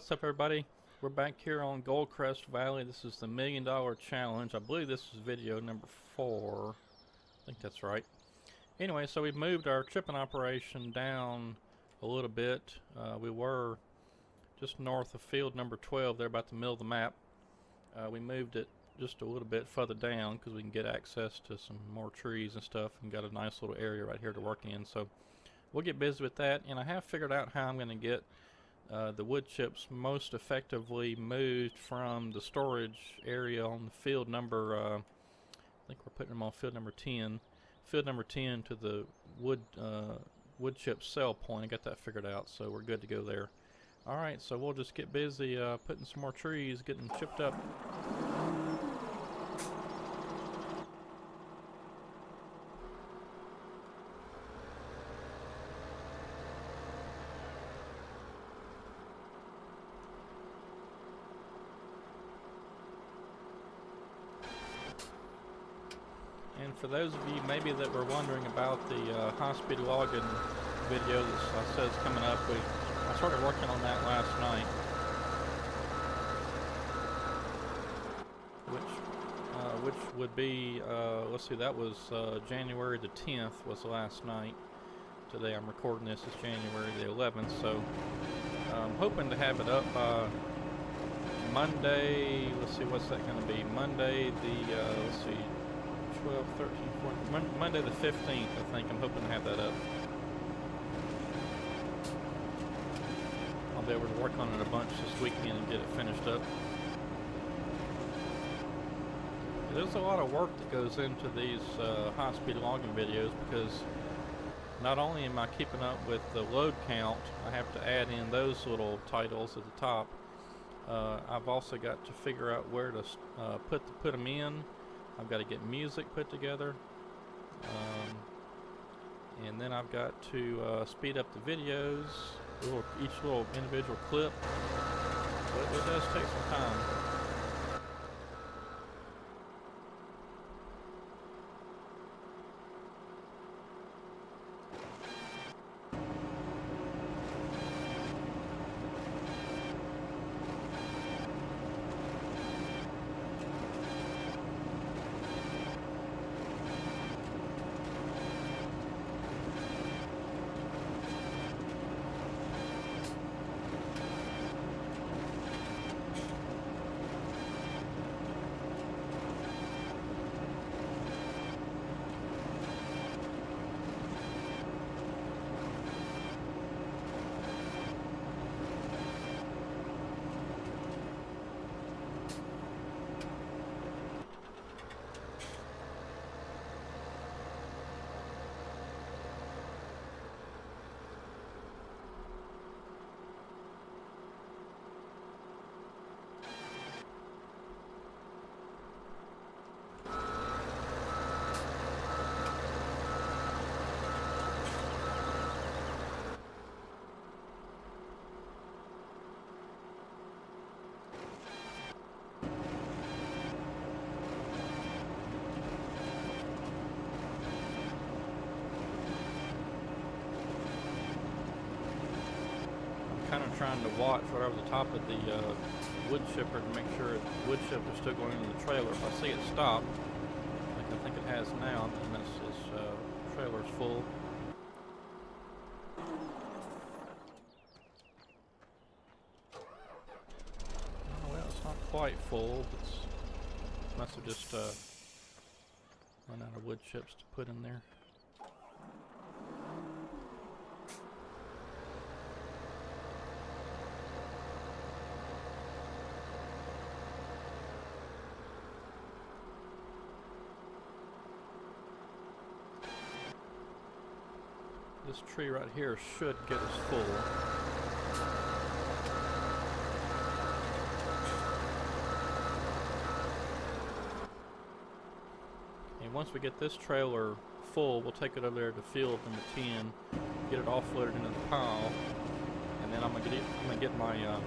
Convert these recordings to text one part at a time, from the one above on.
What's up, everybody? We're back here on Goldcrest Valley. This is the $1 Million Challenge. I believe this is video number 4. I think that's right. Anyway, so we've moved our chipping operation down a little bit. We were just north of field number 12 there, about the middle of the map. We moved it just a little bit further down because we can get access to some more trees and stuff, and got a nice little area right here to work in. So we'll get busy with that, and I have figured out how I'm going to get the wood chips most effectively moved from the storage area on the field number, I think we're putting them on field number 10. Field number 10 to the wood chip sell point. I got that figured out, so we're good to go there. Alright, so we'll just get busy putting some more trees, getting chipped up. And for those of you maybe that were wondering about the high-speed logging video that I said is coming up, I started working on that last night, which would be, let's see, that was January the 10th was the last night. Today I'm recording this, it's January the 11th, so I'm hoping to have it up by Monday. Let's see, what's that going to be? Monday the, let's see, 12, 13, 14, Monday the 15th, I think. I'm hoping to have that up. I'll be able to work on it a bunch this weekend and get it finished up. There's a lot of work that goes into these high-speed logging videos, because not only am I keeping up with the load count, I have to add in those little titles at the top. I've also got to figure out where to put them in. I've got to get music put together, and then I've got to speed up the videos, each little individual clip. But it does take some time. Kind of trying to watch right over the top of the wood chipper to make sure the wood chipper is still going into the trailer. If I see it stop, like I think it has now, then this trailer's full. Oh, well, it's not quite full. It must have just run out of wood chips to put in there. This tree right here should get us full. And once we get this trailer full, we'll take it over there to field number 10, get it offloaded into the pile, and then I'm gonna get my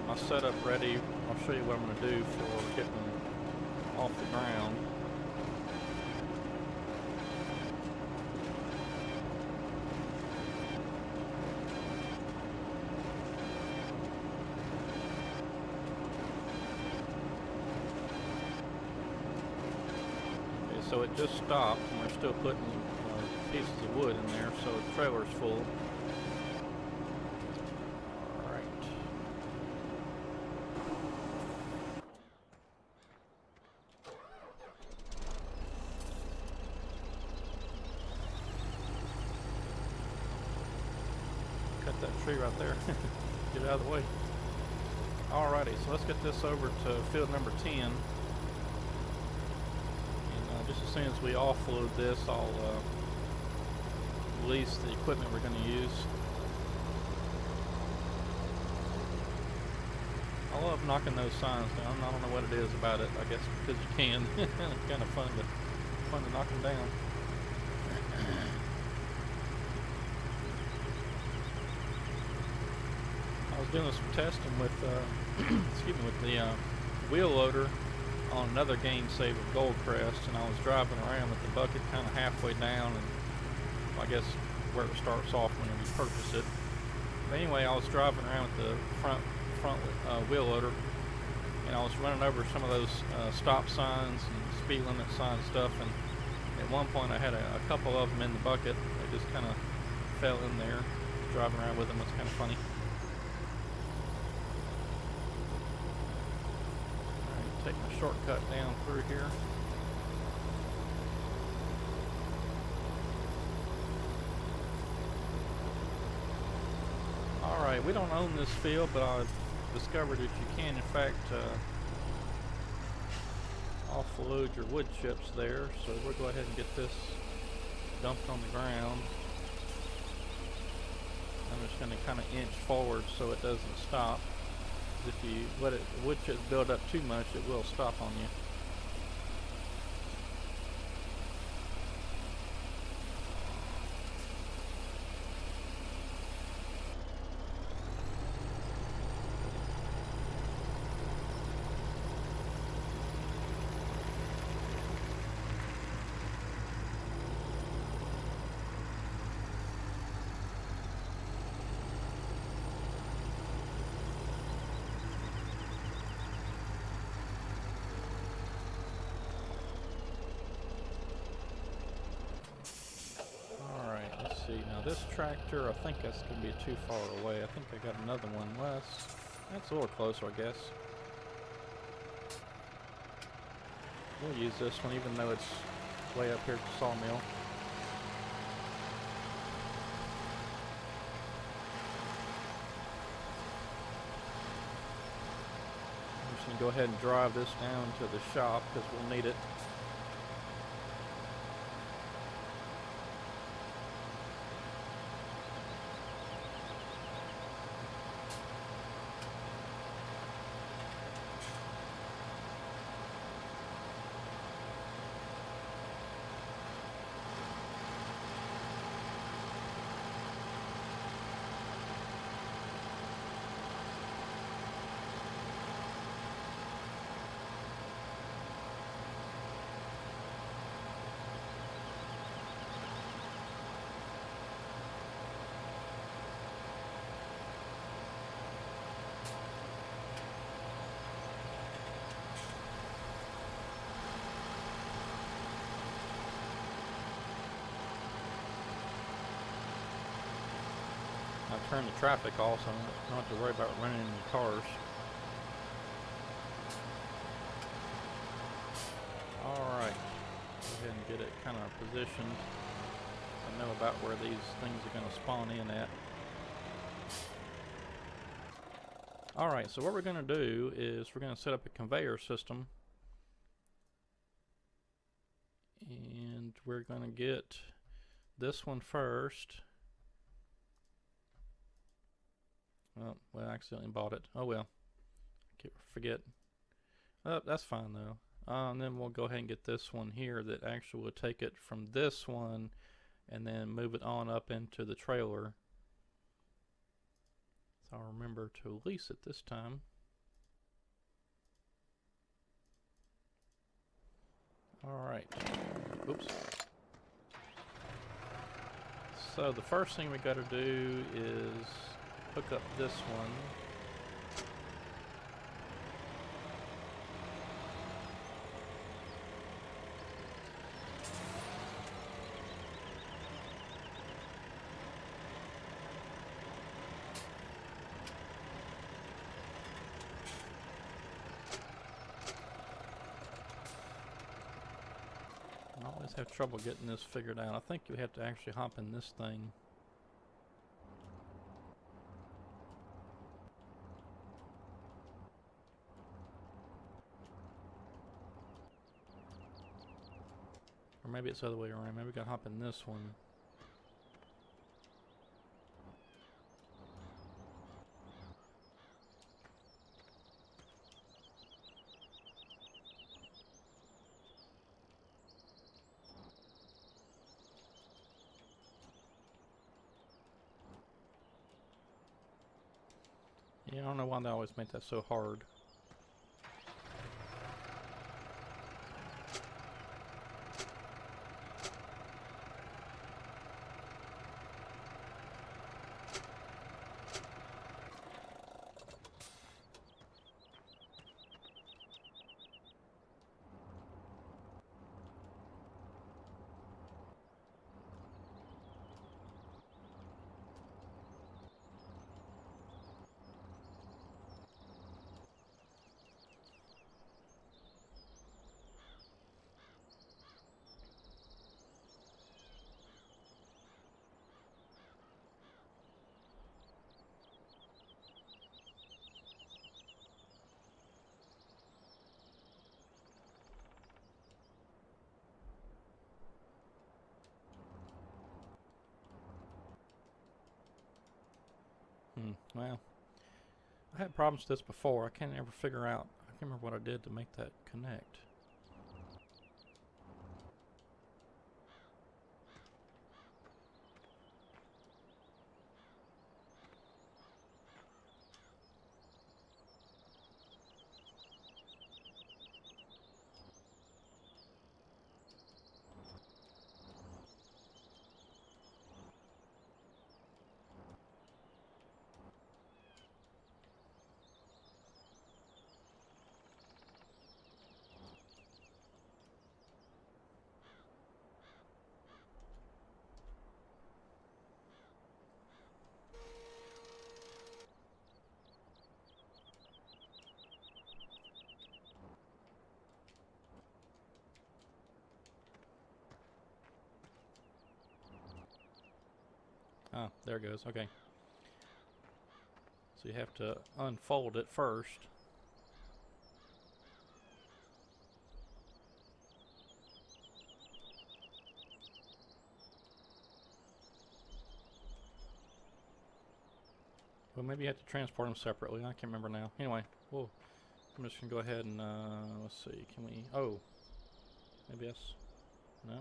my setup ready. I'll show you what I'm gonna do for getting off the ground. so it just stopped, and we're still putting pieces of wood in there, so the trailer's full. Alright. Cut that tree right there. Get it out of the way. Alrighty, so let's get this over to field number 10. And just as soon as we offload this, I'll release the equipment we're going to use. I love knocking those signs down. I don't know what it is about it. I guess because you can. It's kind of fun to knock them down. I was doing some testing with, excuse me, with the wheel loader on another Game Saver Goldcrest, and I was driving around with the bucket kind of halfway down, and I guess where it starts off whenever you purchase it. But anyway, I was driving around with the front wheel loader, and I was running over some of those stop signs and speed limit sign stuff, and at one point I had a couple of them in the bucket. They just kind of fell in there. Driving around with them was kind of funny. Alright, take my shortcut down through here. Alright, we don't own this field, but I discovered that you can, in fact, offload your wood chips there. So we'll go ahead and get this dumped on the ground. I'm just going to kind of inch forward so it doesn't stop. If you let it, wood chips build up too much, it will stop on you. Now this tractor, I think that's going to be too far away. I think I got another one less. That's a little closer, I guess. We'll use this one even though it's way up here at the sawmill. I'm just going to go ahead and drive this down to the shop because we'll need it. I've turned the traffic off, so I don't have to worry about running into cars. Alright, go ahead and get it kind of positioned. I know about where these things are going to spawn in at. Alright, so what we're going to do is we're going to set up a conveyor system. And we're going to get this one first. Oh, well, I accidentally bought it. Oh well. Forget. That's fine though. And then we'll go ahead and get this one here that actually will take it from this one and then move it on up into the trailer. So I'll remember to release it this time. Alright. Oops. So the first thing we got to do is hook up this one. Let's have trouble getting this figured out. I think you have to actually hop in this thing. Or maybe it's the other way around. Maybe we gotta hop in this one. Yeah, I don't know why they always make that so hard. Well, I had problems with this before. I can't ever figure out. I can't remember what I did to make that connect. Ah, there it goes. Okay. So you have to unfold it first. Well, maybe you have to transport them separately. I can't remember now. Anyway, I'm just gonna go ahead and let's see. Can we? Oh, maybe yes. No.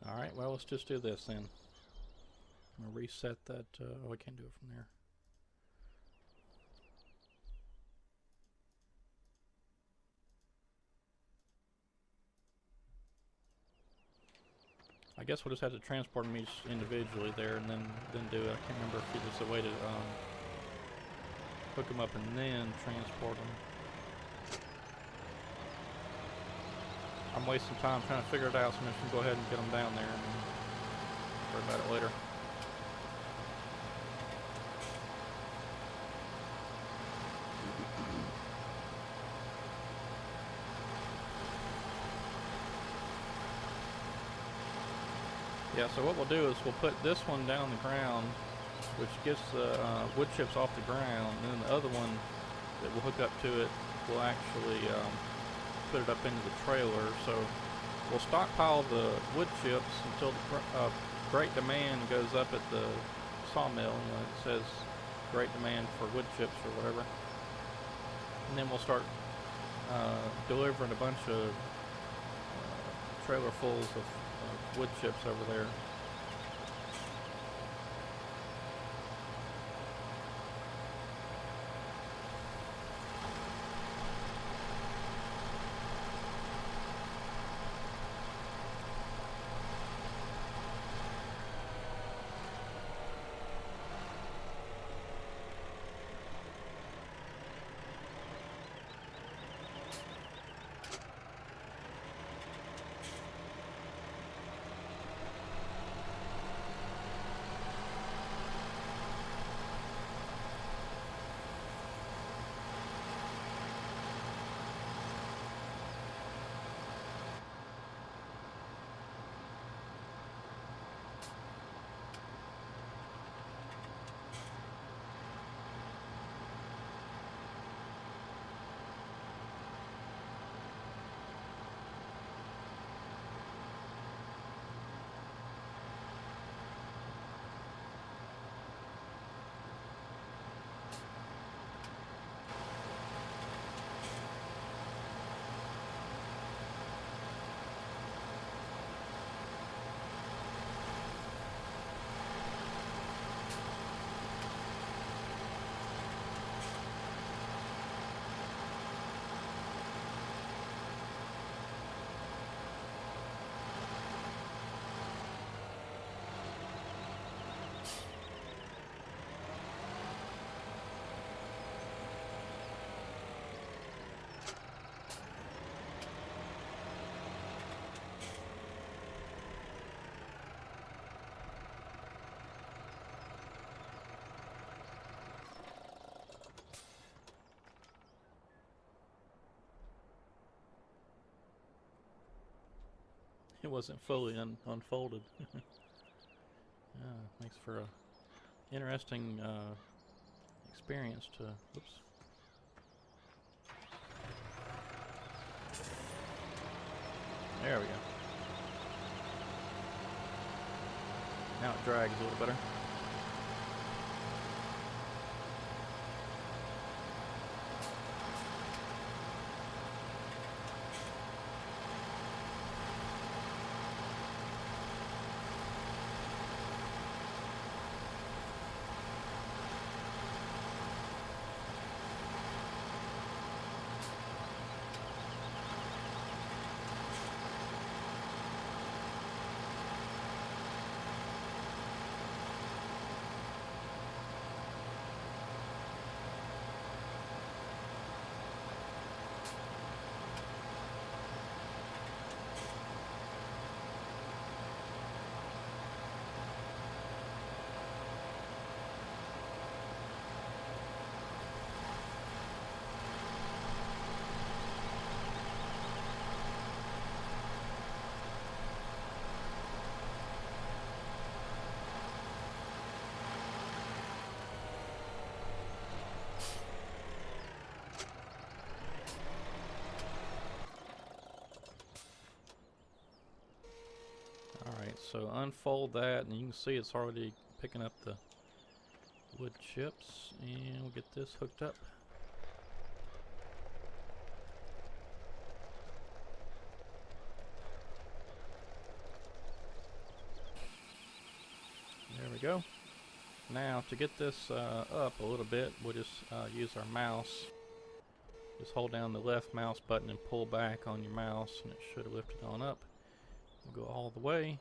Alright, well, let's just do this then. I'm going to reset that. Oh, I can't do it from there. I guess we'll just have to transport them each individually there and then do it. I can't remember if there's a way to hook them up and then transport them. I'm wasting time trying to figure it out, so I'm just going to go ahead and get them down there and worry about it later. Yeah, so what we'll do is we'll put this one down the ground, which gets the wood chips off the ground, and then the other one that we'll hook up to it will actually put it up into the trailer. So we'll stockpile the wood chips until the great demand goes up at the sawmill. You know, it says great demand for wood chips or whatever, and then we'll start delivering a bunch of trailer fulls of wood chips over there. it wasn't fully unfolded. Makes for a interesting experience to. Oops. There we go. Now it drags a little better. Alright, so unfold that, and you can see it's already picking up the wood chips, and we'll get this hooked up. There we go. Now, to get this up a little bit, we'll just use our mouse. Just hold down the left mouse button and pull back on your mouse, and it should have lifted on up. We'll go all the way,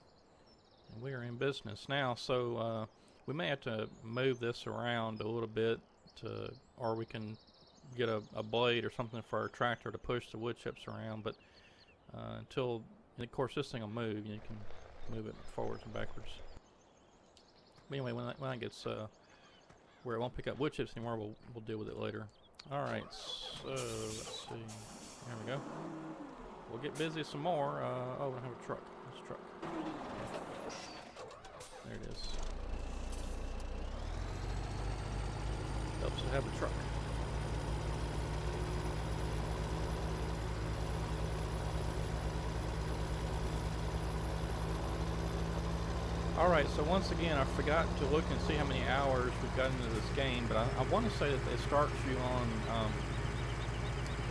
and we are in business now. So we may have to move this around a little bit, or we can get a blade or something for our tractor to push the wood chips around. But until, and of course, this thing will move. You can move it forwards and backwards. But anyway, when that gets where it won't pick up wood chips anymore, we'll deal with it later. All right, so let's see. There we go. We'll get busy some more. Oh, we have a truck. This truck. There it is. Helps to have a truck. Alright, so once again, I forgot to look and see how many hours we've got into this game, but I want to say that it starts you on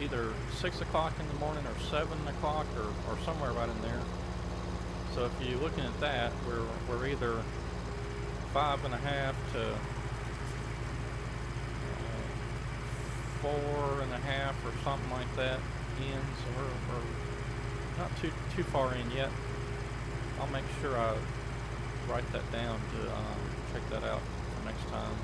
either 6 o'clock in the morning or 7 o'clock or somewhere right in there. So if you're looking at that, we're either 5.5 to 4.5 or something like that in, so we're not too far in yet. I'll make sure I write that down to check that out for next time.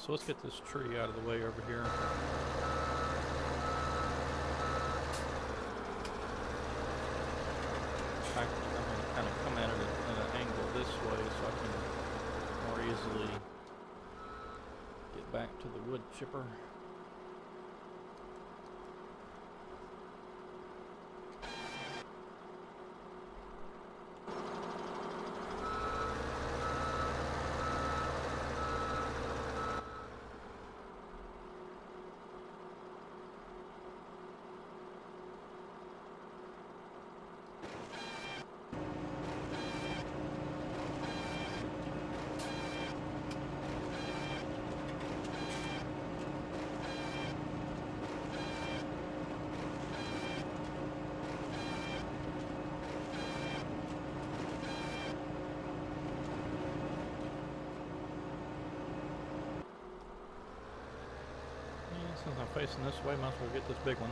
So let's get this tree out of the way over here. I'm going to kind of come at it at an angle this way so I can more easily get back to the wood chipper. since I'm facing this way, might as well get this big one.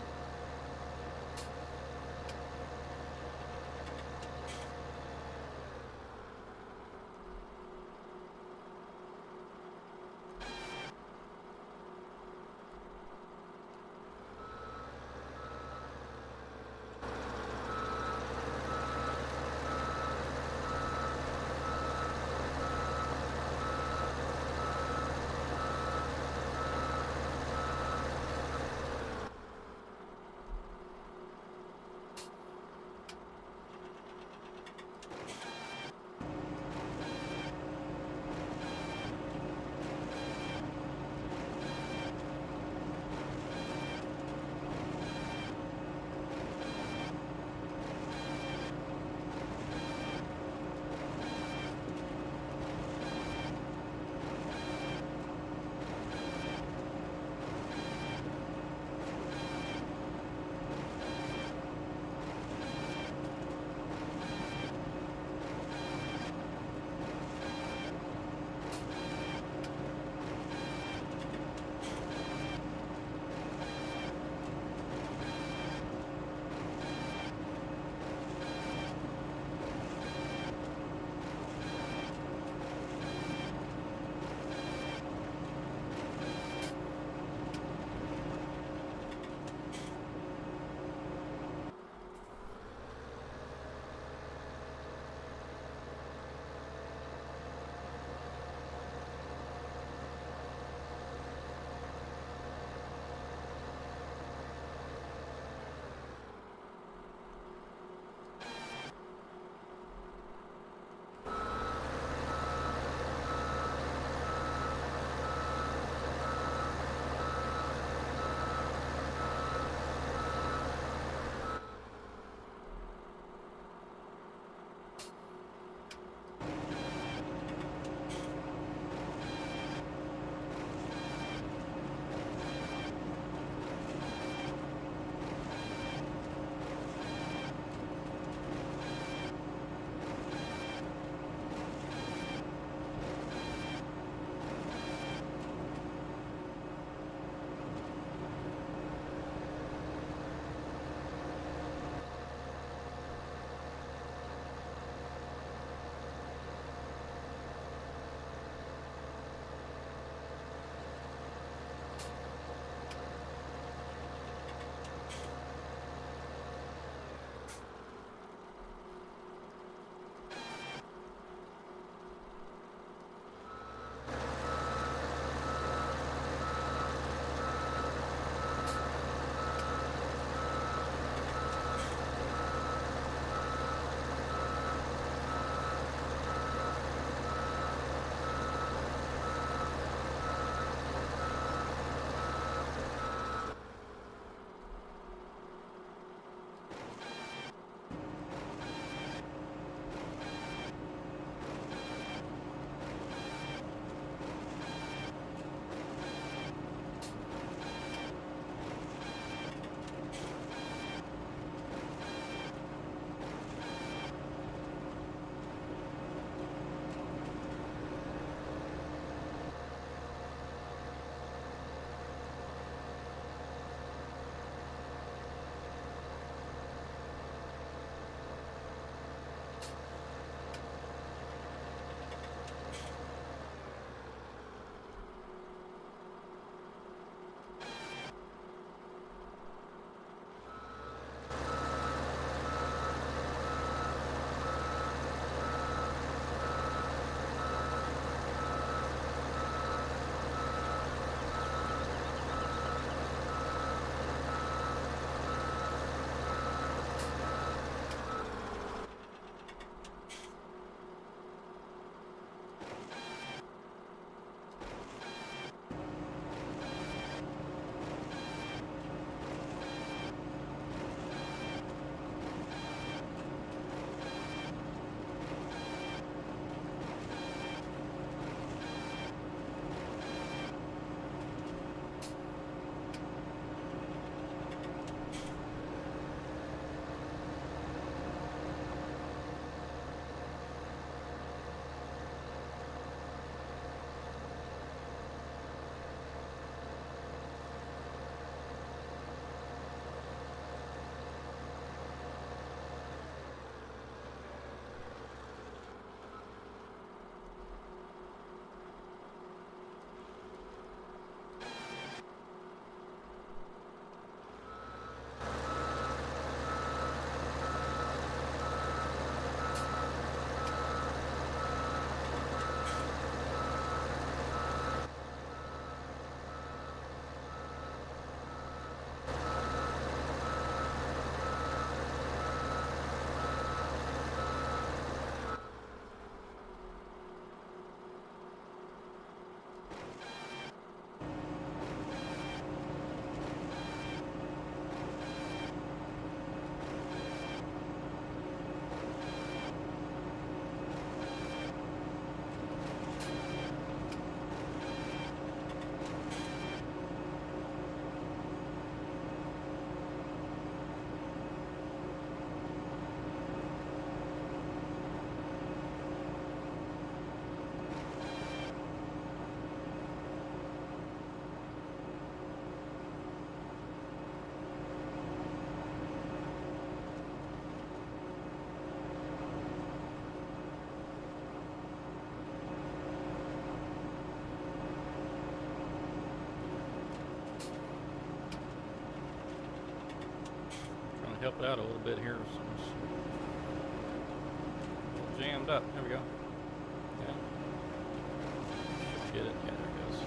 to help it out a little bit here. So it's jammed up. There we go. Yeah. Should get it. Yeah, there it goes.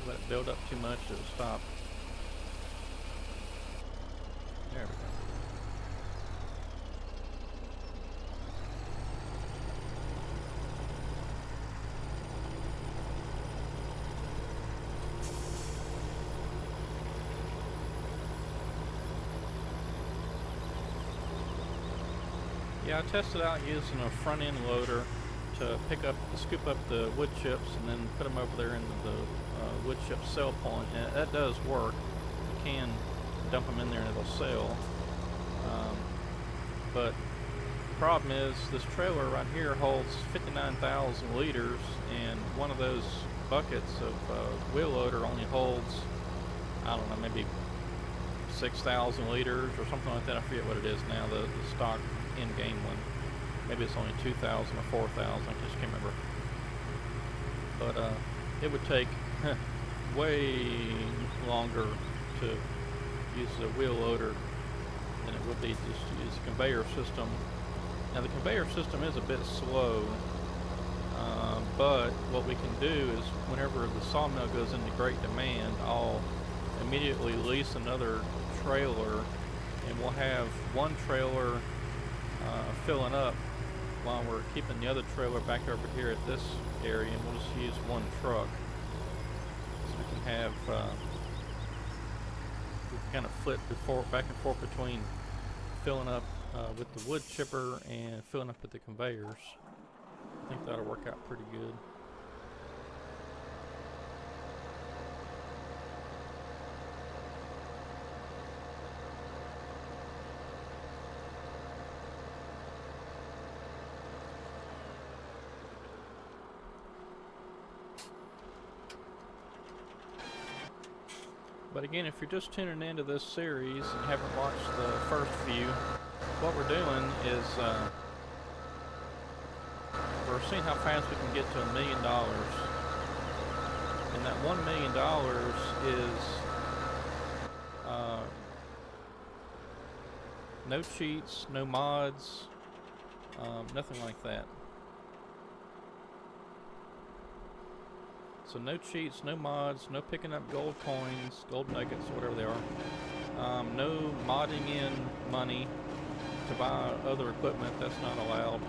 Let it build up too much, it'll stop. There we go. Yeah, I tested out using a front end loader to scoop up the wood chips and then put them over there into the wood chip sell point, and that does work. You can dump them in there and it'll sell. But the problem is this trailer right here holds 59,000 liters, and one of those buckets of wheel loader only holds, I don't know, maybe 6,000 liters or something like that. I forget what it is now, the stock in-game one. Maybe it's only 2,000 or 4,000, I just can't remember. But it would take way longer to use a wheel loader than it would be just to use a conveyor system. Now the conveyor system is a bit slow, but what we can do is whenever the sawmill goes into great demand, I'll immediately lease another trailer, and we'll have one trailer filling up while we're keeping the other trailer back over here at this area, and we'll just use one truck. So we can have, we can kind of flip back and forth between filling up with the wood chipper and filling up with the conveyors. I think that'll work out pretty good. But again, if you're just tuning into this series and haven't watched the first few, what we're doing is we're seeing how fast we can get to $1 million. And that $1 million is No cheats, no mods, nothing like that. So no cheats, no mods, no picking up gold coins, gold nuggets, whatever they are. No modding in money to buy other equipment, that's not allowed.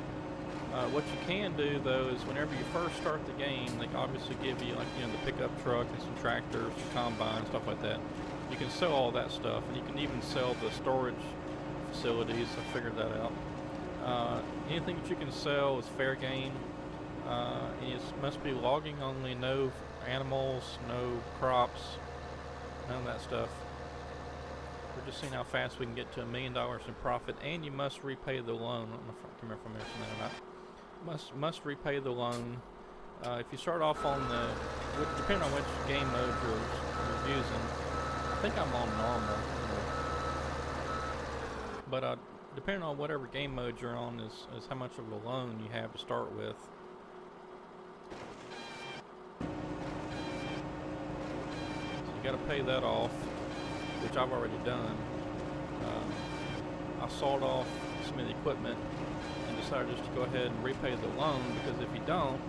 What you can do though is whenever you first start the game, they obviously give you like, you know, the pickup truck and some tractors, some combines, stuff like that. You can sell all that stuff, and you can even sell the storage facilities. I figured that out. Anything that you can sell is fair game. It must be logging only, no animals, no crops, none of that stuff. We're just seeing how fast we can get to $1 million in profit, and you must repay the loan. I don't know if I can remember if I mentioned that or not. Must repay the loan. If you start off on the, depending on which game mode you're using, I think I'm on normal. But depending on whatever game mode you're on is how much of a loan you have to start with. So you got to pay that off, which I've already done. I sold off some of the equipment and decided just to go ahead and repay the loan, because if you don't,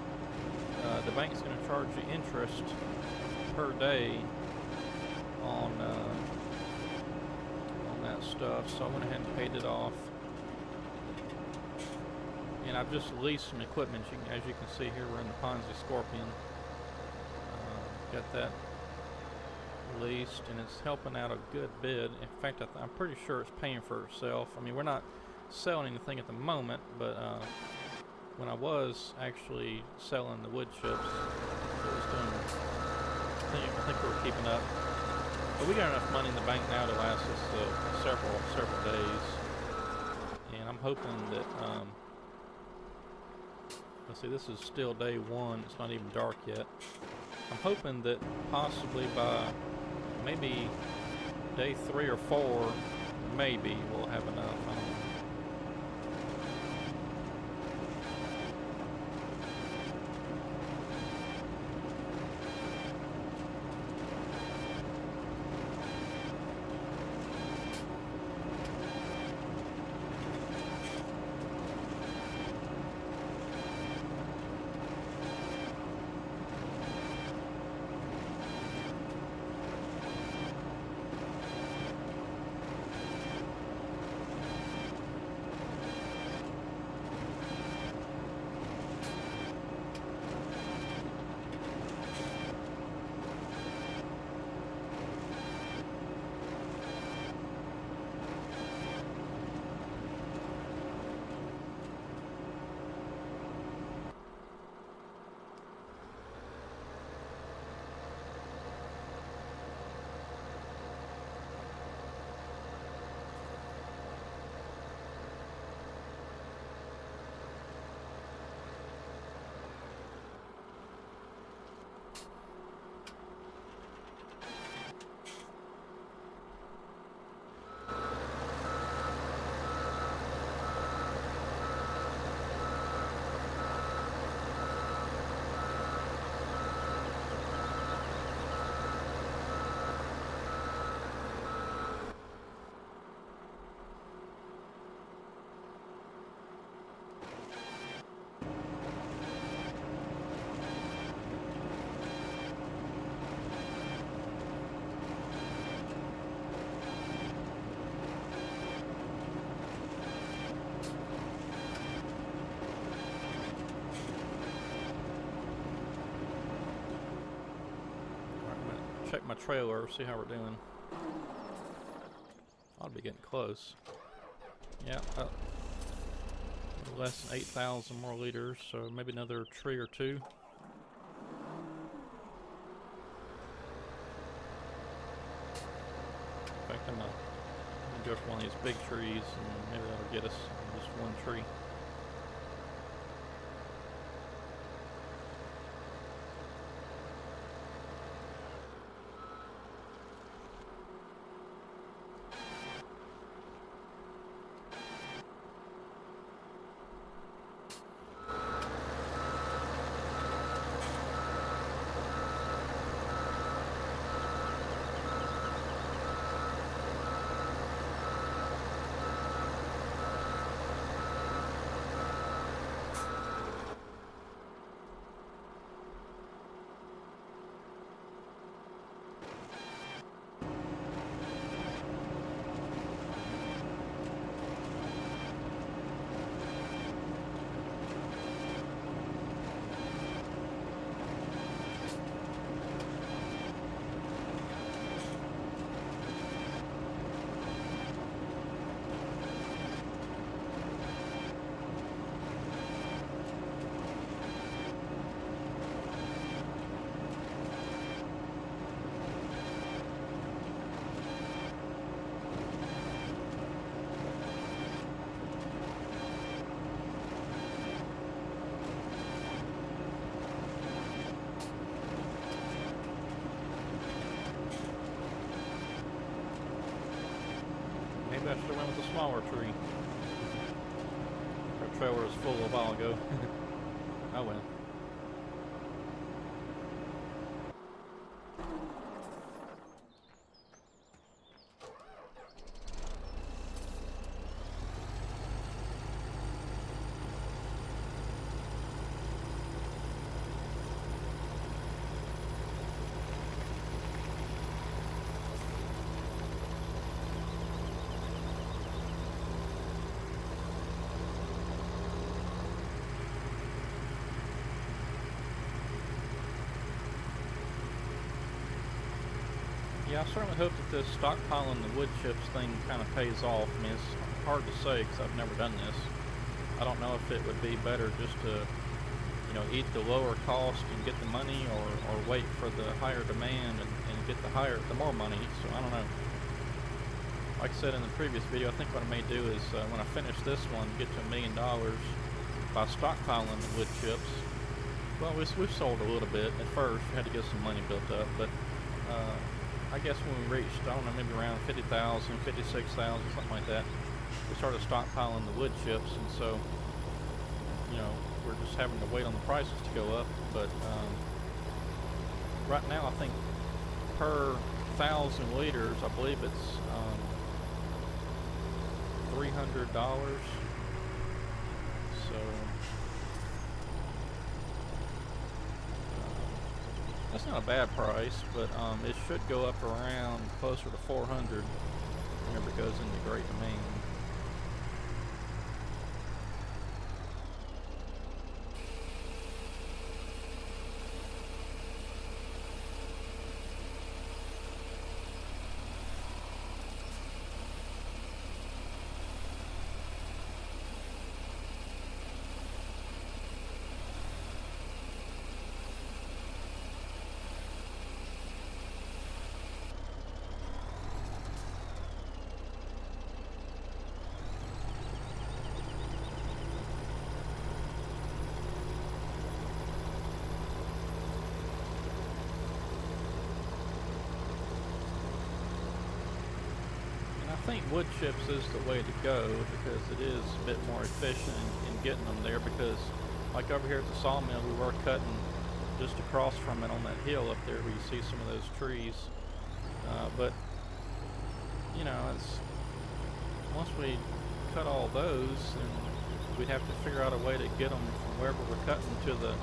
the bank's going to charge you interest per day on that stuff. So I went ahead and paid it off, and I've just leased some equipment. As you can see here, we're in the Ponzi Scorpion. Got that leased, and it's helping out a good bit. In fact, I'm pretty sure it's paying for itself. I mean, we're not selling anything at the moment, but when I was actually selling the wood chips, it was doing, I think we were keeping up. But we got enough money in the bank now to last us several days, and I'm hoping that let's see, this is still day one. It's not even dark yet. I'm hoping that possibly by maybe day 3 or 4, maybe we'll have enough. I don't know. Check my trailer, see how we're doing. I'll be getting close. Yeah, less than 8,000 more liters, so maybe another tree or two. In fact, I'm gonna go for one of these big trees, and maybe that'll get us just one tree. Maybe I should have went with a smaller tree. Our trailer was full a while ago. Oh well. Yeah, I certainly hope that this stockpiling the wood chips thing kind of pays off. I mean, it's hard to say because I've never done this. I don't know if it would be better just to, you know, eat the lower cost and get the money, or wait for the higher demand and get the more money. So I don't know. Like I said in the previous video, I think what I may do is when I finish this one, get to $1 million by stockpiling the wood chips. Well, we've sold a little bit at first. We had to get some money built up, but I guess when we reached, I don't know, maybe around 50,000, 56,000, something like that, we started stockpiling the wood chips, and so, you know, we're just having to wait on the prices to go up. But right now, I think per 1,000 liters, I believe it's $300. So that's not a bad price, but it should go up around closer to 400 whenever it goes into great demand. I think wood chips is the way to go because it is a bit more efficient in getting them there, because like over here at the sawmill, we were cutting just across from it on that hill up there where you see some of those trees. But you know, it's once we cut all those, and we'd have to figure out a way to get them from wherever we're cutting to the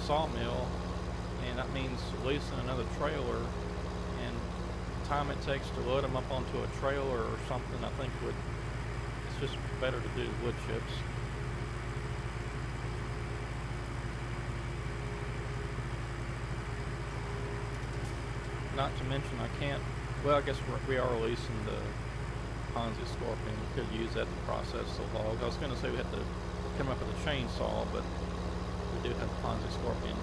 sawmill, and that means leasing another trailer, and the time it takes to load them up onto a trailer or something, I think it's just better to do wood chips. Not to mention well, I guess we are releasing the Ponzi Scorpion. We could use that to process the log. I was going to say we had to come up with a chainsaw, but we do have the Ponzi Scorpion.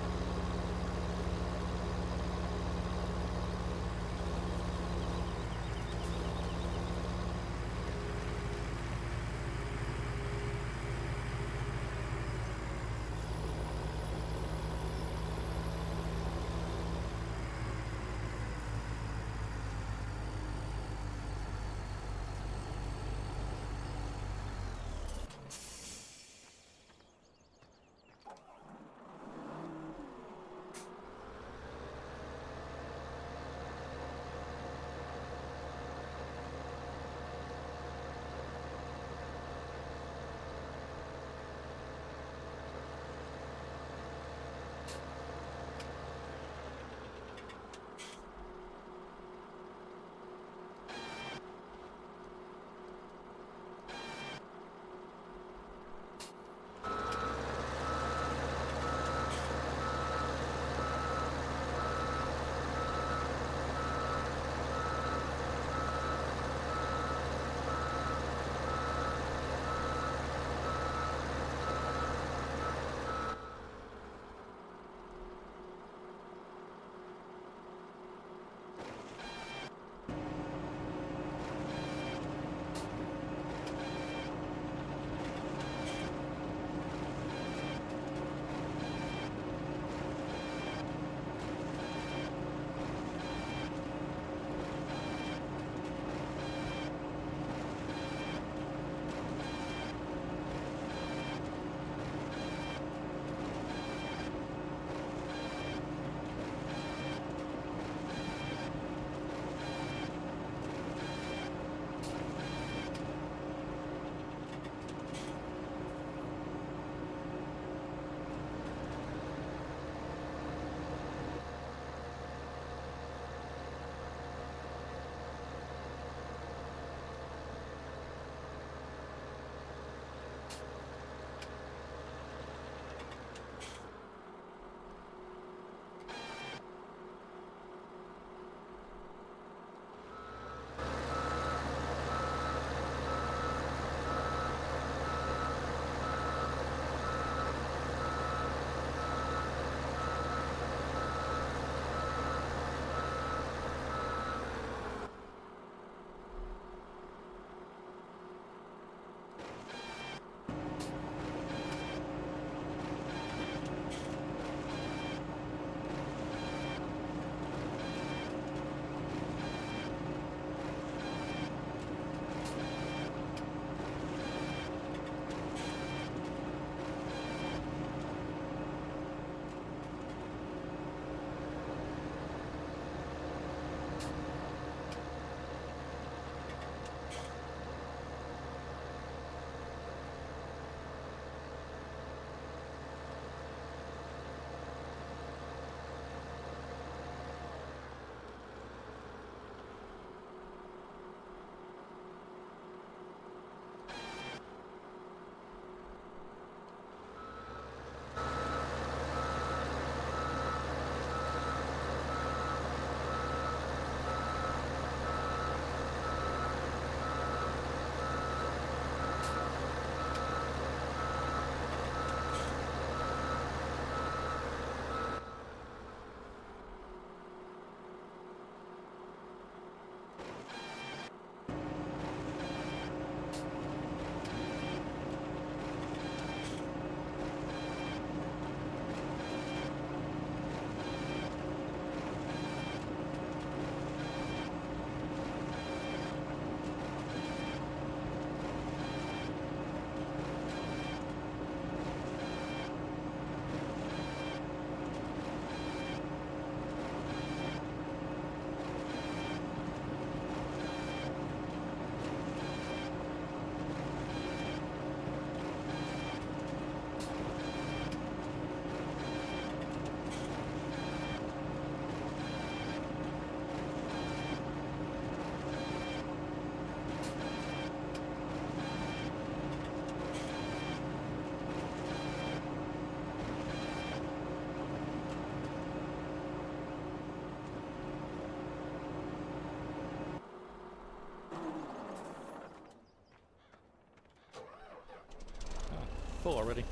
full already.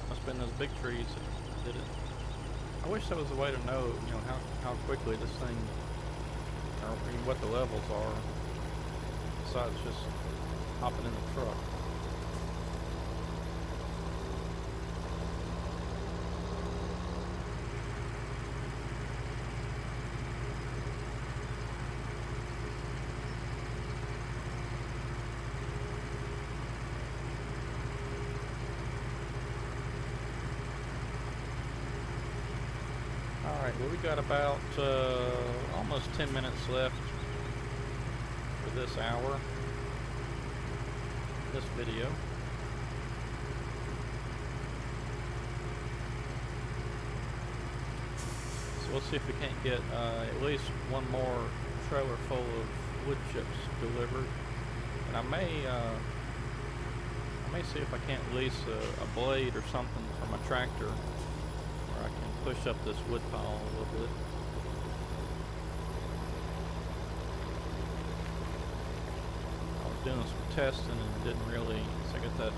Must have been those big trees that did it. I wish there was a way to know, you know, how quickly this thing, or what the levels are, besides just hopping in the truck. Alright, well, we got about almost 10 minutes left for this hour, this video. So we'll see if we can't get at least one more trailer full of wood chips delivered. And I may see if I can't lease a blade or something for my tractor, where I can push up this wood pile a little bit. I was doing some testing and didn't really, so I got that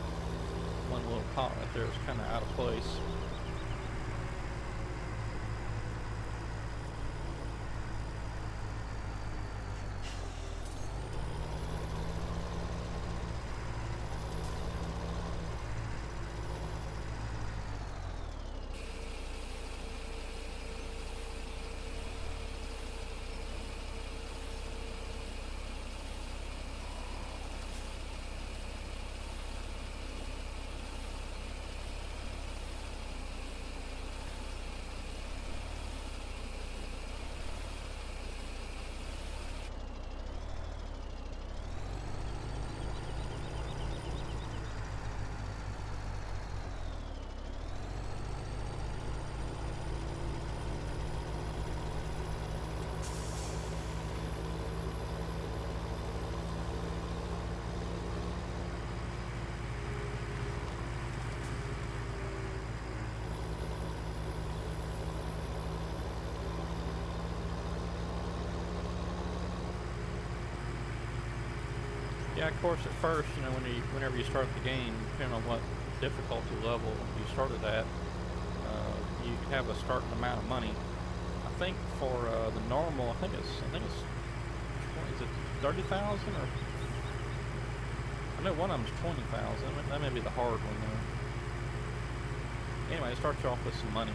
one little pot right there, it's kind of out of place. Yeah, of course, at first, you know, whenever you start the game, depending on what difficulty level you started at, you have a starting amount of money. I think for the normal, I think it's, is it 30,000 or? I know one of them's 20,000. That may be the hard one though. Anyway, it starts you off with some money,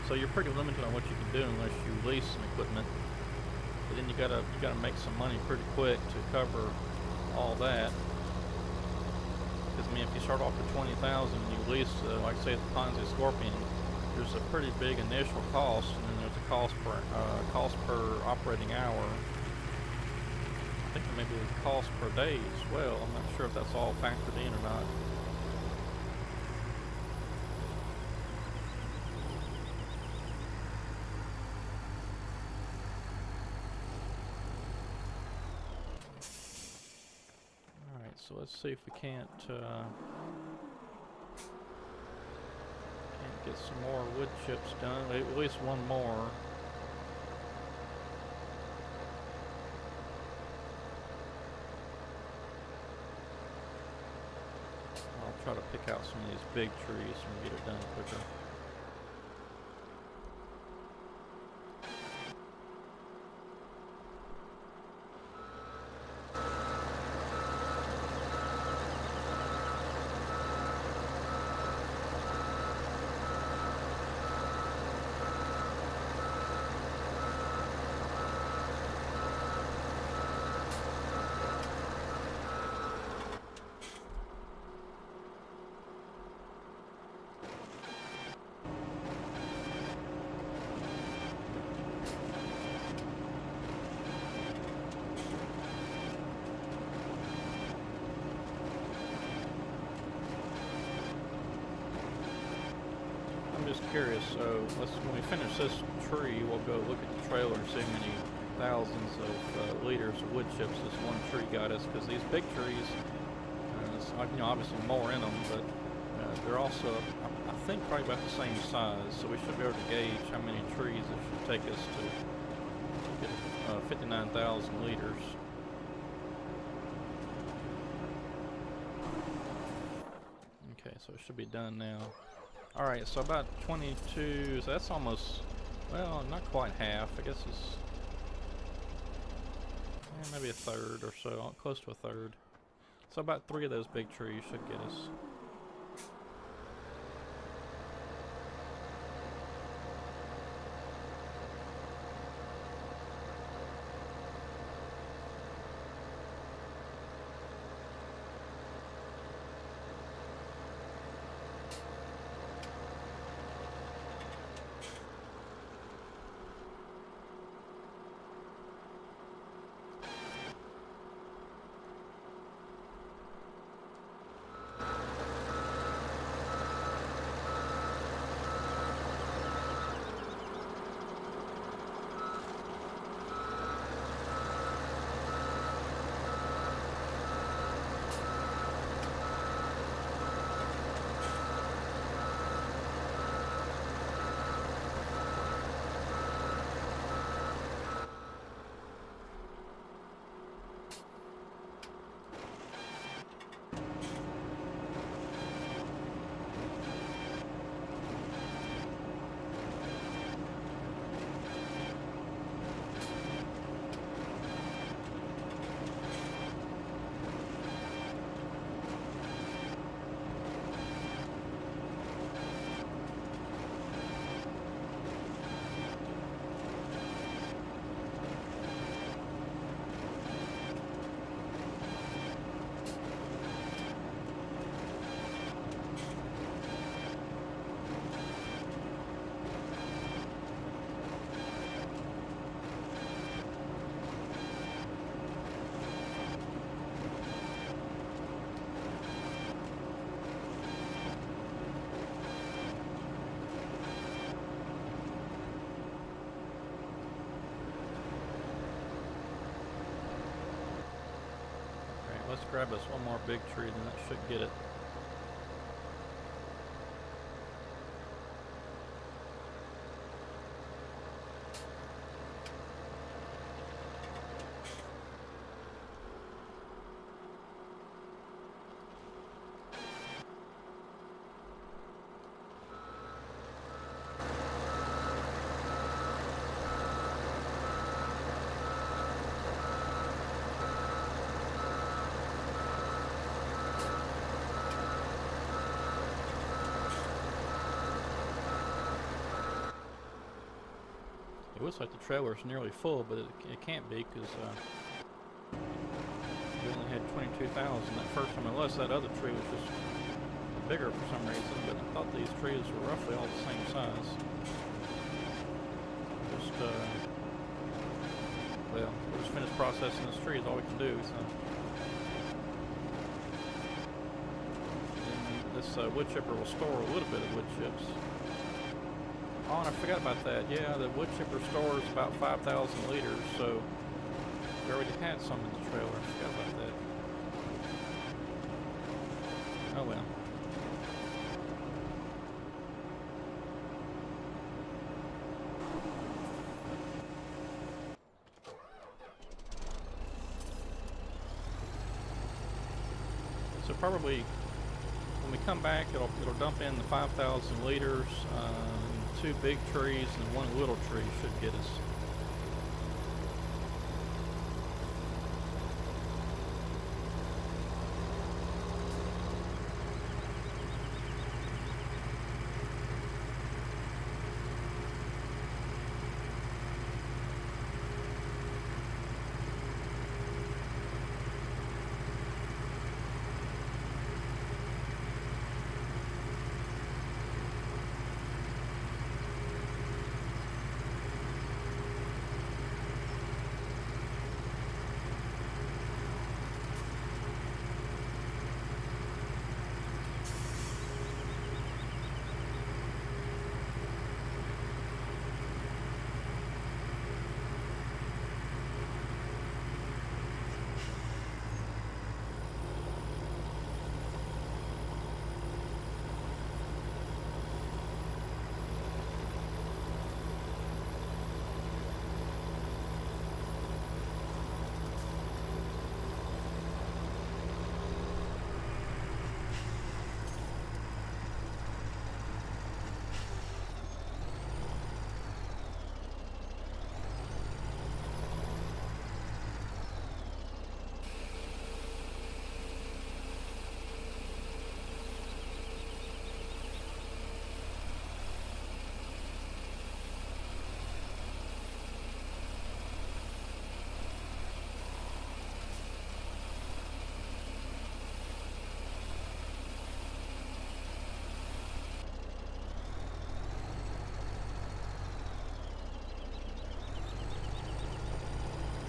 so you're pretty limited on what you can do unless you lease some equipment. But then you gotta make some money pretty quick to cover all that. Because I mean, if you start off with 20,000 and you lease, like say at the Ponzi Scorpion, there's a pretty big initial cost, and then there's a cost per operating hour. I think there may be a cost per day as well. I'm not sure if that's all factored in or not. So let's see if we can't get some more wood chips done. At least one more. I'll try to pick out some of these big trees and get it done quicker. Just curious, so when we finish this tree, we'll go look at the trailer and see how many thousands of liters of wood chips this one tree got us, because these big trees, you know, obviously more in them, but they're also, I think, probably about the same size, so we should be able to gauge how many trees it should take us to get 59,000 liters. so it should be done now. Alright, so about 22, so that's almost, well, not quite half. I guess it's maybe a third or so, close to a third. So about 3 of those big trees should get us. Let's grab us one more big tree, then that should get it. It looks like the trailer's nearly full, but it can't be because we only had 22,000 that first time, unless that other tree was just bigger for some reason, but I thought these trees were roughly all the same size. Just, well, we'll just finish processing this tree is all we can do, so. And this wood chipper will store a little bit of wood chips. Oh, and I forgot about that. Yeah, the wood chipper stores about 5,000 liters, so we already had some in the trailer. I forgot about that. Oh well. So probably when we come back, it'll dump in the 5,000 liters. 2 big trees and 1 little tree should get us.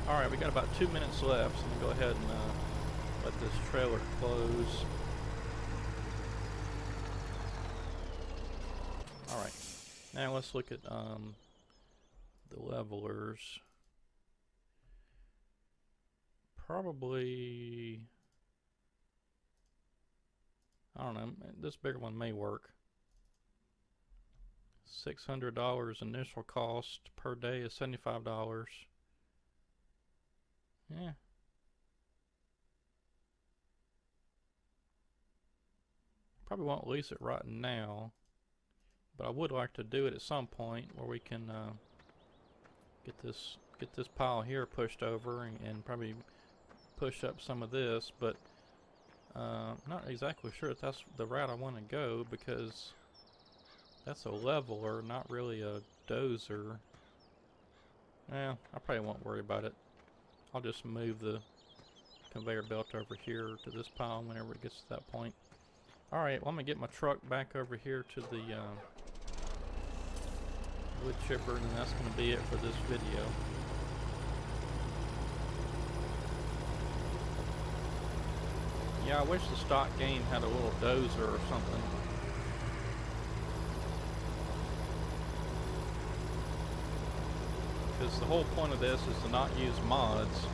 Alright, we got about 2 minutes left, so I'm going to go ahead and let this trailer close. Alright, now let's look at the levelers. Probably, I don't know, this bigger one may work. $600 initial cost per day is $75. Yeah. Probably won't lease it right now, but I would like to do it at some point where we can get this pile here pushed over and probably push up some of this, but not exactly sure if that's the route I want to go, because that's a leveler, not really a dozer. Yeah, I probably won't worry about it. I'll just move the conveyor belt over here to this pile whenever it gets to that point. Alright, well, I'm going to get my truck back over here to the wood chipper, and that's going to be it for this video. Yeah, I wish the stock game had a little dozer or something. Because the whole point of this is to not use mods.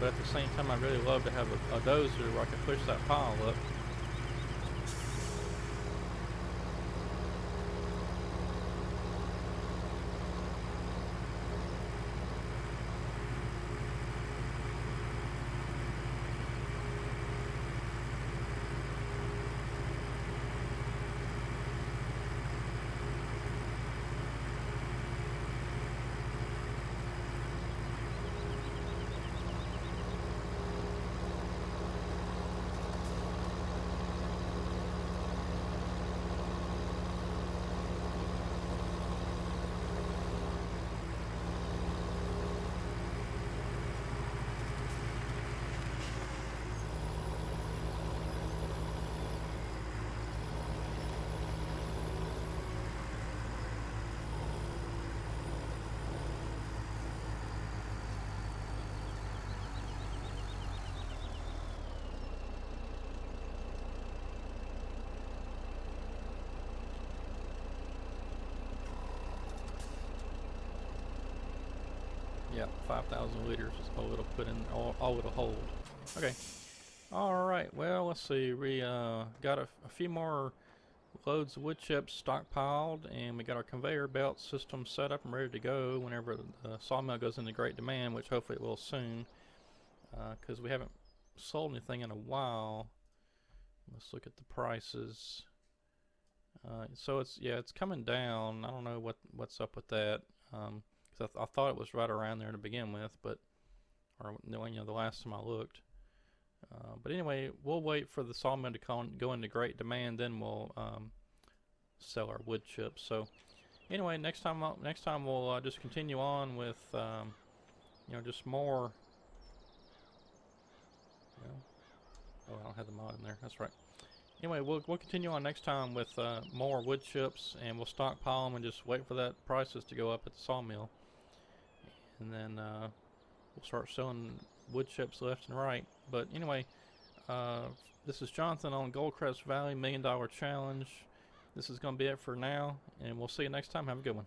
But at the same time, I'd really love to have a dozer where I can push that pile up. Yep, 5,000 liters is all it'll put in, all it'll hold. Okay. Alright, well, let's see. We got a few more loads of wood chips stockpiled, and we got our conveyor belt system set up and ready to go whenever the sawmill goes into great demand, which hopefully it will soon, because we haven't sold anything in a while. Let's look at the prices. So it's coming down. I don't know what's up with that. Because I thought it was right around there to begin with, but the last time I looked. But anyway, we'll wait for the sawmill to go into great demand, then we'll sell our wood chips. So anyway, next time we'll just continue on with just more. Oh, I don't have the mod in there. That's right. Anyway, we'll continue on next time with more wood chips, and we'll stockpile them and just wait for that prices to go up at the sawmill. And then we'll start selling wood chips left and right. But anyway, this is Jonathan on Goldcrest Valley $1 Million Challenge. This is going to be it for now, and we'll see you next time. Have a good one.